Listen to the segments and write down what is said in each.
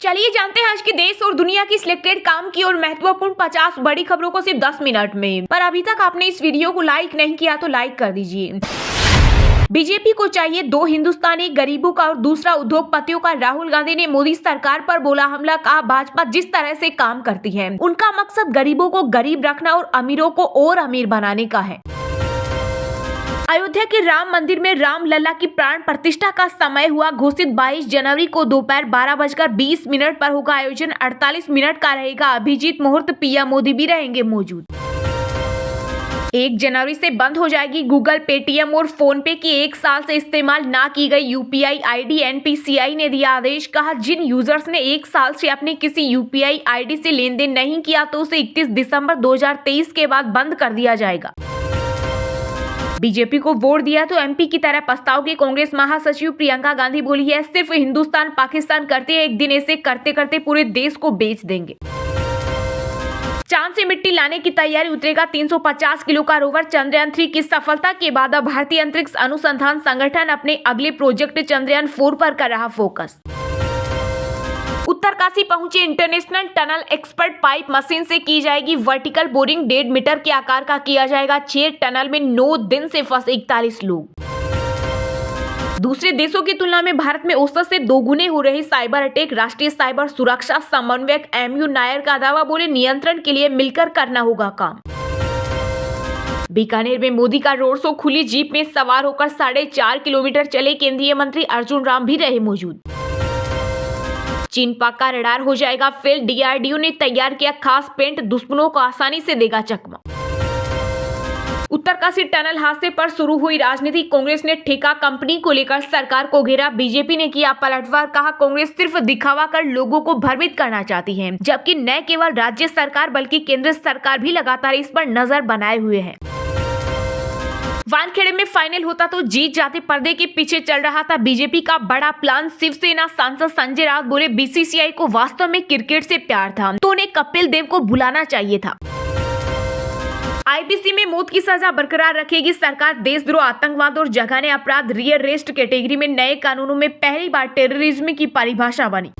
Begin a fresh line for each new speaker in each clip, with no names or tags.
चलिए जानते हैं आज के देश और दुनिया की सिलेक्टेड काम की और महत्वपूर्ण 50 बड़ी खबरों को सिर्फ 10 मिनट में। पर अभी तक आपने इस वीडियो को लाइक नहीं किया तो लाइक कर दीजिए। बीजेपी को चाहिए दो हिंदुस्तान, एक गरीबों का और दूसरा उद्योगपतियों का। राहुल गांधी ने मोदी सरकार पर बोला हमला, कहा भाजपा जिस तरह से काम करती है उनका मकसद गरीबों को गरीब रखना और अमीरों को और अमीर बनाने का है। अयोध्या के राम मंदिर में राम लल्ला की प्राण प्रतिष्ठा का समय हुआ घोषित। 22 जनवरी को दोपहर 12:20 पर होगा आयोजन। 48 मिनट का रहेगा अभिजीत मुहूर्त। पीएम मोदी भी रहेंगे मौजूद। 1 जनवरी से बंद हो जाएगी गूगल, पेटीएम और फोन पे की 1 साल से इस्तेमाल ना की गई यूपीआई आईडी। एनपीसीआई ने दिया आदेश, कहा जिन यूजर्स ने 1 साल से अपने किसी यूपीआई आईडी से लेन देन नहीं किया तो उसे 31 दिसंबर 2023 के बाद बंद कर दिया जाएगा। बीजेपी को वोट दिया तो एमपी की तरह पछताओगे। कांग्रेस महासचिव प्रियंका गांधी बोली है सिर्फ हिंदुस्तान पाकिस्तान करते हैं, एक दिन ऐसे करते करते पूरे देश को बेच देंगे। चांद से मिट्टी लाने की तैयारी, उतरेगा 350 किलो का रोवर। चंद्रयान 3 की सफलता के बाद अब भारतीय अंतरिक्ष अनुसंधान संगठन अपने अगले प्रोजेक्ट चंद्रयान 4 पर कर रहा फोकस। उत्तरकाशी पहुंचे international tunnel expert, pipe machine से की जाएगी वर्टिकल बोरिंग। 1.5 मीटर के आकार का किया जाएगा छेद। टनल में 9 दिन से फंसे 41 लोग। दूसरे देशों की तुलना में भारत में औसत से दोगुने हो रहे साइबर अटैक। राष्ट्रीय साइबर सुरक्षा समन्वयक एमयू नायर का दावा, बोले नियंत्रण के लिए मिलकर करना होगा काम। बीकानेर में मोदी का रोड शो, खुली जीप में सवार होकर 4.5 किलोमीटर चले केंद्रीय मंत्री अर्जुन राम भी रहे मौजूद। चीन पाक का रडार हो जाएगा फेल, डीआरडीओ ने तैयार किया खास पेंट, दुश्मनों को आसानी से देगा चकमा। उत्तरकाशी टनल हादसे पर शुरू हुई राजनीति, कांग्रेस ने ठेका कंपनी को लेकर सरकार को घेरा। बीजेपी ने किया पलटवार, कहा कांग्रेस सिर्फ दिखावा कर लोगों को भ्रमित करना चाहती है, जबकि न केवल राज्य सरकार बल्कि केंद्र सरकार भी लगातार इस पर नजर बनाए हुए है। वानखेड़े में फाइनल होता तो जीत जाते, पर्दे के पीछे चल रहा था बीजेपी का बड़ा प्लान। शिवसेना सांसद संजय राउत बोले बीसीसीआई को वास्तव में क्रिकेट से प्यार था तो उन्हें कपिल देव को बुलाना चाहिए था। आईपीसी में मौत की सजा बरकरार रखेगी सरकार। देशद्रोह, आतंकवाद और जघन्य अपराध रियरेस्ट कैटेगरी में नए कानूनों में पहली बार टेररिज्म की परिभाषा बनी।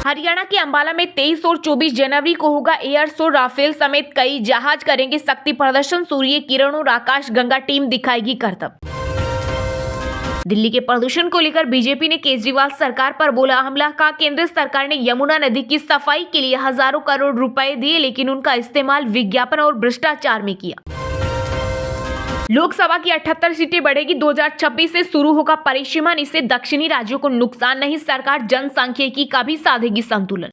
हरियाणा के अंबाला में 23 और 24 जनवरी को होगा एयर शो। राफेल समेत कई जहाज करेंगे शक्ति प्रदर्शन। सूर्य किरण और आकाश गंगा टीम दिखाएगी करतब। दिल्ली के प्रदूषण को लेकर बीजेपी ने केजरीवाल सरकार पर बोला हमला, कहा केंद्र सरकार ने यमुना नदी की सफाई के लिए हजारों करोड़ रुपए दिए लेकिन उनका इस्तेमाल विज्ञापन और भ्रष्टाचार में किया। लोकसभा की 78 सीटें बढ़ेगी। 2026 से शुरू होगा परिसीमन, इससे दक्षिणी राज्यों को नुकसान नहीं, सरकार जनसांख्यिकी का भी साधेगी संतुलन।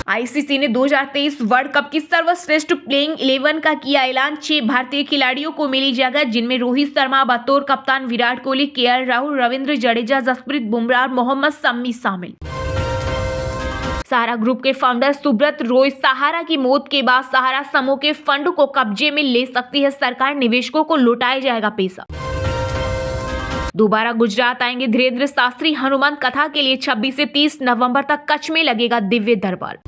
आईसीसी ने 2023 वर्ल्ड कप की सर्वश्रेष्ठ प्लेइंग 11 का किया ऐलान। 6 भारतीय खिलाड़ियों को मिली जगह, जिनमें रोहित शर्मा बतौर कप्तान, विराट कोहली, केएल राहुल, रविंद्र जडेजा, जसप्रीत बुमराह और मोहम्मद शमी शामिल। सहारा ग्रुप के फाउंडर सुब्रत रॉय, सहारा की मौत के बाद सहारा समूह के फंड को कब्जे में ले सकती है सरकार, निवेशकों को लौटाया जाएगा पैसा। दोबारा गुजरात आएंगे धीरेन्द्र शास्त्री, हनुमान कथा के लिए 26 से 30 नवंबर तक कच्छ में लगेगा दिव्य दरबार।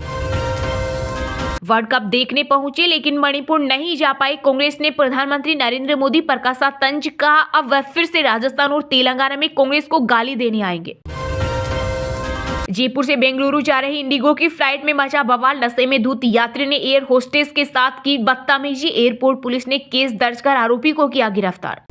वर्ल्ड कप देखने पहुंचे लेकिन मणिपुर नहीं जा पाए कांग्रेस ने प्रधानमंत्री नरेंद्र मोदी पर कसा तंज, कहा अब वह फिर से राजस्थान और तेलंगाना में कांग्रेस को गाली देने आएंगे। जयपुर से बेंगलुरु जा रही इंडिगो की फ्लाइट में मचा बवाल, नशे में धुत यात्री ने एयर होस्टेस के साथ की बदतमीजी। एयरपोर्ट पुलिस ने केस दर्ज कर आरोपी को किया गिरफ्तार।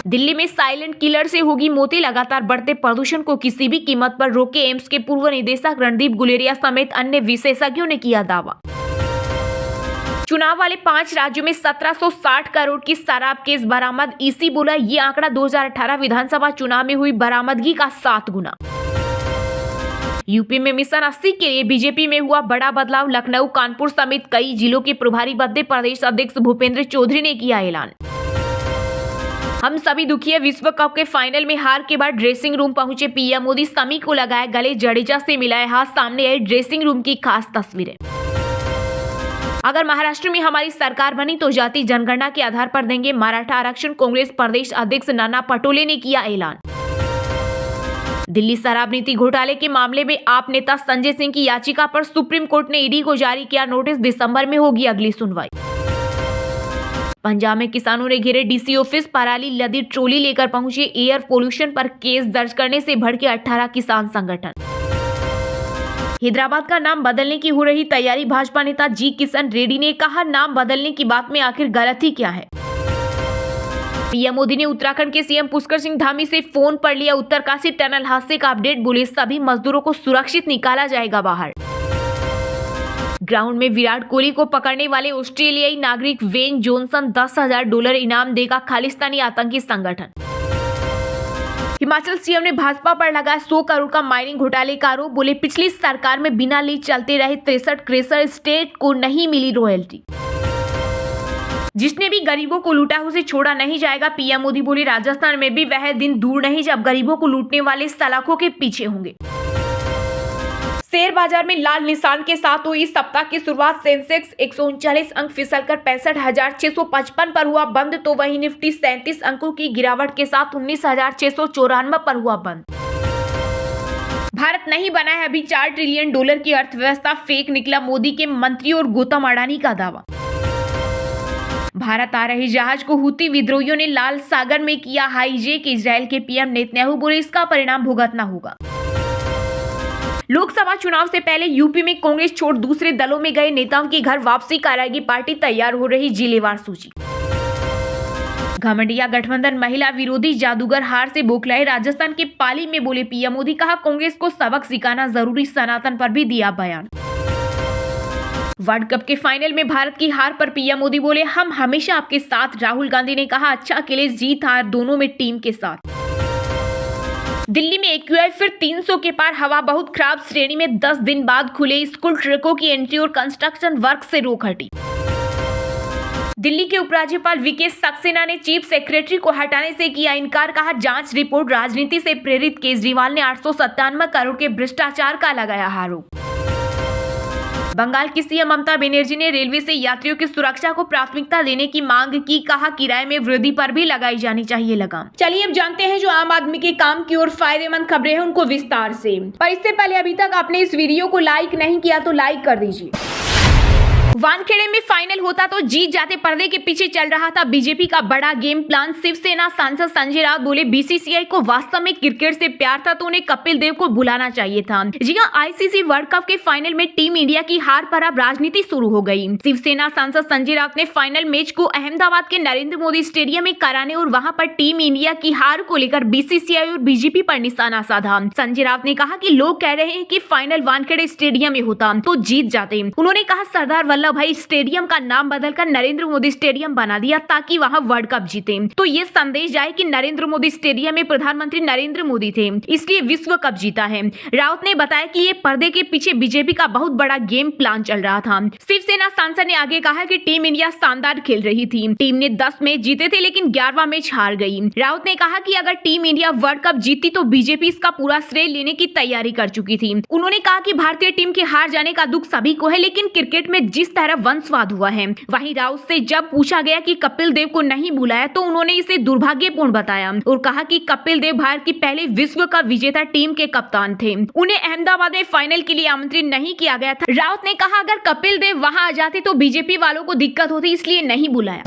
दिल्ली में साइलेंट किलर से होगी मौतें, लगातार बढ़ते प्रदूषण को किसी भी कीमत पर रोके, एम्स के पूर्व निदेशक रणदीप गुलेरिया समेत अन्य विशेषज्ञों ने किया दावा। चुनाव वाले 5 राज्यों में 1760 करोड़ की शराब केस बरामद, ईसी बोला ये आंकड़ा 2018 विधानसभा चुनाव में हुई बरामदगी का 7 गुना। यूपी में मिशन 80 के लिए बीजेपी में हुआ बड़ा बदलाव, लखनऊ, कानपुर समेत कई जिलों के प्रभारी बदले, प्रदेश अध्यक्ष भूपेंद्र चौधरी ने किया ऐलान। हम सभी दुखी है, विश्व कप के फाइनल में हार के बाद ड्रेसिंग रूम पहुंचे पीएम मोदी, शमी को लगाए गले, जडेजा से मिलाए हाथ, सामने आई ड्रेसिंग रूम की खास तस्वीरें। अगर महाराष्ट्र में हमारी सरकार बनी तो जाति जनगणना के आधार पर देंगे मराठा आरक्षण, कांग्रेस प्रदेश अध्यक्ष नाना पटोले ने किया ऐलान। दिल्ली शराब नीति घोटाले के मामले में आप नेता संजय सिंह की याचिका पर सुप्रीम कोर्ट ने ईडी को जारी किया नोटिस, दिसंबर में होगी अगली सुनवाई। पंजाब में किसानों ने घेरे डीसी ऑफिस, पराली लदी ट्रॉली लेकर पहुंचे एयर पोल्यूशन पर केस दर्ज करने से भड़के 18 किसान संगठन। हैदराबाद का नाम बदलने की हो रही तैयारी, भाजपा नेता जी किशन रेड्डी ने कहा, नाम बदलने की बात में आखिर गलती क्या है। पीएम मोदी ने उत्तराखंड के सीएम पुष्कर सिंह धामी से फोन पर लिया उत्तरकाशी टनल हादसे का अपडेट, बोले सभी मजदूरों को सुरक्षित निकाला जाएगा बाहर। ग्राउंड में विराट कोहली को पकड़ने वाले ऑस्ट्रेलियाई नागरिक वेन जॉनसन $10,000 इनाम देगा खालिस्तानी आतंकी संगठन। हिमाचल सीएम ने भाजपा पर लगाया 100 करोड़ का माइनिंग घोटाले का आरोप, बोले पिछली सरकार में बिना लीज चलते रहे 63 क्रेशर, स्टेट को नहीं मिली रॉयल्टी। जिसने भी गरीबों को लूटा उसे छोड़ा नहीं जाएगा, पीएम मोदी बोले राजस्थान में भी वह दिन दूर नहीं जब गरीबों को लूटने वाले सलाखों के पीछे होंगे। शेयर बाजार में लाल निशान के साथ हुई सप्ताह की शुरुआत, सेंसेक्स 139 अंक फिसलकर 65,655 पर हुआ बंद, तो वहीं निफ्टी 37 अंकों की गिरावट के साथ 19,694 पर हुआ बंद। भारत नहीं बना है अभी $4 ट्रिलियन की अर्थव्यवस्था, फेक निकला मोदी के मंत्री और गौतम अडानी का दावा। भारत आ रहे जहाज को हुती विद्रोहियों ने लाल सागर में किया हाईजैक, इजरायल के पीएम नेतन्याहू बोले इसका परिणाम भुगतना होगा। लोकसभा चुनाव से पहले यूपी में कांग्रेस छोड़ दूसरे दलों में गए नेताओं की घर वापसी कराएगी पार्टी, तैयार हो रही जिलेवार सूची। घमंडिया गठबंधन महिला विरोधी जादूगर हार से बौखलाए राजस्थान के पाली में, बोले पीएम मोदी, कहा कांग्रेस को सबक सिखाना जरूरी, सनातन पर भी दिया बयान। वर्ल्ड कप के फाइनल में भारत की हार पर पीएम मोदी बोले हम हमेशा आपके साथ, राहुल गांधी ने कहा अच्छा अकेले जीत हार दोनों में टीम के साथ। दिल्ली में एक्यूआई फिर 300 के पार, हवा बहुत खराब, श्रेणी में 10 दिन बाद खुले स्कूल, ट्रकों की एंट्री और कंस्ट्रक्शन वर्क से रोक हटी। दिल्ली के उपराज्यपाल वीके सक्सेना ने चीफ सेक्रेटरी को हटाने से किया इनकार, कहा जांच रिपोर्ट राजनीति से प्रेरित, केजरीवाल ने 897 करोड़ के भ्रष्टाचार का लगाया आरोप। बंगाल की सीएम ममता बनर्जी ने रेलवे से यात्रियों की सुरक्षा को प्राथमिकता देने की मांग की, कहा किराए में वृद्धि पर भी लगाई जानी चाहिए लगाम। चलिए अब जानते हैं जो आम आदमी के काम की और फायदेमंद खबरें हैं उनको विस्तार से। पर इससे पहले अभी तक आपने इस वीडियो को लाइक नहीं किया तो लाइक कर दीजिए। वानखेड़े में फाइनल होता तो जीत जाते, पर्दे के पीछे चल रहा था बीजेपी का बड़ा गेम प्लान। शिवसेना सांसद संजय राउत बोले बीसीसीआई को वास्तव में क्रिकेट से प्यार था तो उन्हें कपिल देव को बुलाना चाहिए था। जी हां, आईसीसी वर्ल्ड कप के फाइनल में टीम इंडिया की हार पर अब राजनीति शुरू हो गई। शिवसेना सांसद संजय राउत ने फाइनल मैच को अहमदाबाद के नरेंद्र मोदी स्टेडियम में कराने और वहां पर टीम इंडिया की हार को लेकर बीसीसीआई और बीजेपी पर निशाना साधा। संजय राउत ने कहा कि लोग कह रहे हैं कि फाइनल वानखेड़े स्टेडियम में होता तो जीत जाते। उन्होंने कहा सरदार वल्लभ भाई स्टेडियम का नाम बदलकर नरेंद्र मोदी स्टेडियम बना दिया ताकि वहां वर्ल्ड कप जीते, तो ये संदेश जाए कि नरेंद्र मोदी स्टेडियम में प्रधानमंत्री नरेंद्र मोदी थे, इसलिए विश्व कप जीता है। राउत ने बताया कि ये पर्दे के पीछे बीजेपी का बहुत बड़ा गेम प्लान चल रहा था। शिवसेना सांसद ने आगे कहा कि टीम इंडिया शानदार खेल रही थी, टीम ने 10 मैच जीते थे लेकिन 11वां मैच हार गई। राउत ने कहा कि अगर टीम इंडिया वर्ल्ड कप जीती तो बीजेपी इसका पूरा श्रेय लेने की तैयारी कर चुकी थी। उन्होंने कहा कि भारतीय टीम के हार जाने का दुख सभी को है, लेकिन क्रिकेट में जिस तरह वंशवाद हुआ है। वहीं राउत से जब पूछा गया कि कपिल देव को नहीं बुलाया तो उन्होंने इसे दुर्भाग्यपूर्ण बताया और कहा कि कपिल देव भारत की पहले विश्व कप विजेता टीम के कप्तान थे, उन्हें अहमदाबाद में फाइनल के लिए आमंत्रित नहीं किया गया था। राउत ने कहा अगर कपिल देव वहां आ जाते तो बीजेपी वालों को दिक्कत होती, इसलिए नहीं बुलाया।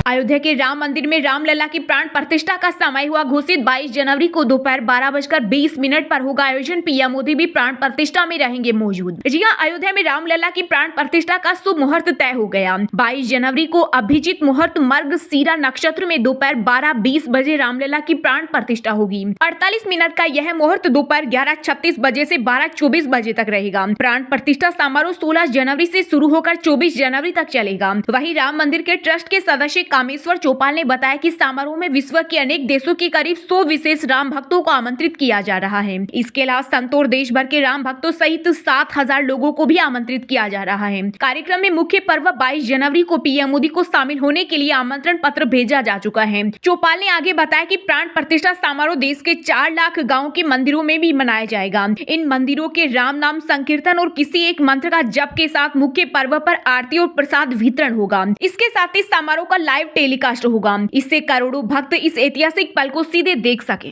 अयोध्या के राम मंदिर में रामलला की प्राण प्रतिष्ठा का समय हुआ घोषित। 22 जनवरी को दोपहर 12:20 पर होगा आयोजन। पीएम मोदी भी प्राण प्रतिष्ठा में रहेंगे मौजूद। जी हां, अयोध्या में रामलला की प्राण प्रतिष्ठा का शुभ मुहूर्त तय हो गया। 22 जनवरी को अभिजीत मुहूर्त मृगशीरा नक्षत्र में दोपहर 12:20 बजे रामलला की प्राण प्रतिष्ठा होगी। 48 मिनट का यह मुहूर्त दोपहर 11:36 बजे से 12:24 बजे तक रहेगा। प्राण प्रतिष्ठा समारोह 16 जनवरी से शुरू होकर 24 जनवरी तक चलेगा। वहीं राम मंदिर के ट्रस्ट के सदस्य कामेश्वर चौपाल ने बताया कि समारोह में विश्व के अनेक देशों के करीब 100 विशेष राम भक्तों को आमंत्रित किया जा रहा है। इसके अलावा संतों और देश भर के राम भक्तों सहित 7,000 लोगों को भी आमंत्रित किया जा रहा है। कार्यक्रम में मुख्य पर्व 22 जनवरी को पीएम मोदी को शामिल होने के लिए आमंत्रण पत्र भेजा जा चुका है। चौपाल ने आगे बताया कि प्राण प्रतिष्ठा समारोह देश के 4 लाख गाँव के मंदिरों में भी मनाया जाएगा। इन मंदिरों के राम नाम संकीर्तन और किसी एक मंत्र का जप के साथ मुख्य पर्व पर आरती और प्रसाद वितरण होगा। इसके साथ ही समारोह का लाइव टेलीकास्ट होगा, इससे करोड़ों भक्त इस ऐतिहासिक पल को सीधे देख सके।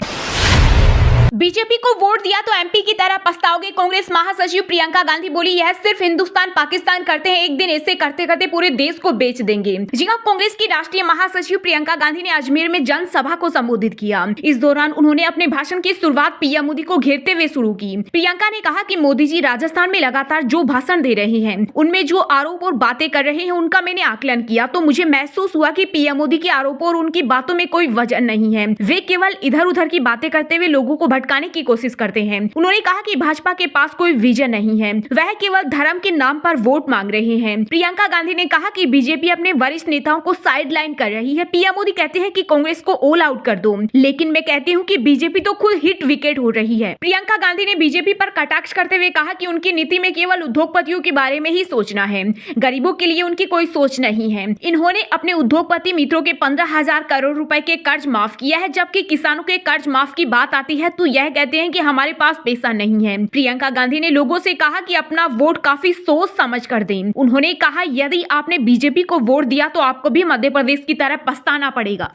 बीजेपी को वोट दिया तो एमपी की तरह पछताओगे, कांग्रेस महासचिव प्रियंका गांधी बोली यह सिर्फ हिंदुस्तान पाकिस्तान करते हैं, एक दिन ऐसे करते करते पूरे देश को बेच देंगे। जी हां, कांग्रेस की राष्ट्रीय महासचिव प्रियंका गांधी ने अजमेर में जनसभा को संबोधित किया। इस दौरान उन्होंने अपने भाषण की शुरुआत पीएम मोदी को घेरते हुए शुरू की। प्रियंका ने कहा कि मोदी जी राजस्थान में लगातार जो भाषण दे रहे हैं, उनमें जो आरोप और बातें कर रहे हैं, उनका मैंने आकलन किया तो मुझे महसूस हुआ कि पीएम मोदी के आरोपों और उनकी बातों में कोई वजन नहीं है। वे केवल इधर उधर की बातें करते हुए लोगों को भटकाने की कोशिश करते हैं। उन्होंने कहा कि भाजपा के पास कोई विजन नहीं है, वह केवल धर्म के नाम पर वोट मांग रहे हैं। प्रियंका गांधी ने कहा कि बीजेपी अपने वरिष्ठ नेताओं को साइडलाइन कर रही है। पीएम मोदी कहते हैं कि कांग्रेस को ऑल आउट कर दो, लेकिन मैं कहती हूं कि बीजेपी तो खुद हिट विकेट हो रही है। प्रियंका गांधी ने बीजेपी पर कटाक्ष करते हुए कहा कि उनकी नीति में केवल उद्योगपतियों के बारे में ही सोचना है, गरीबों के लिए उनकी कोई सोच नहीं है। इन्होंने अपने उद्योगपति मित्रों के 15,000 करोड़ रुपए के कर्ज माफ किया है, जबकि किसानों के कर्ज माफ की बात आती है तो यह कहते हैं कि हमारे पास पैसा नहीं है। प्रियंका गांधी ने लोगों से कहा कि अपना वोट काफी सोच समझ कर दें। उन्होंने कहा यदि आपने बीजेपी को वोट दिया तो आपको भी मध्य प्रदेश की तरह पछताना पड़ेगा।